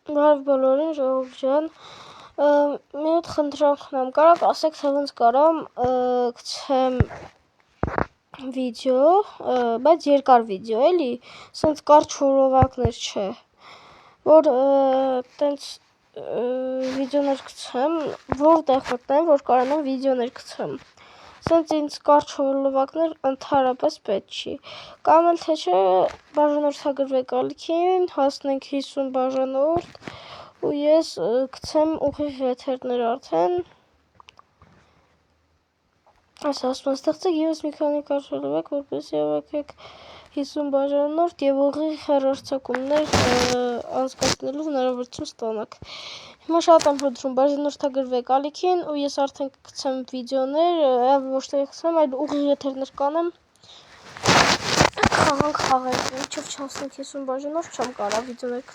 Բարև բոլորին, ժողովուրդ ջան, մի հատ խնդրանքն եմ, կարաք ասեք, թե ոնց կարամ գցեմ վիդեո, բայց երկար վիդեո էլի, սենց կարճ խորովակներ չէ, որ տենց վիդեոներ գցեմ, որտեղ մտնեմ, որ կարողանամ վիդեոներ գցեմ, սենց ինձ կարճ խորովակներ ընդհանրապես պետք չի, կամ էլ թե չէ բաժանորդագրվեք ալիքին, հասնենք 50 բաժանորդ ու ես գցեմ ուղիղ եթերներ արդեն, այս ասում ստեղծեք ևս մի քանի կարճ խորովակ, որպեսզի հավաքեք 50 բաժանորդ և ուղիղ հեռարձակումներ անցկացնելու հնարավորություն ստանաք։ Հիմա շատ եմ խնդրում, բաժանորդագրվեք ալիքին ու ես արդեն կգցեմ վիդեոներ, ոչ թե գցեմ, այլ ուղիղ եթերներ կանեմ, խաղանք խաղենք, մինչև չհասնենք 50 բաժանորդ չեմ կարա վիդեոներ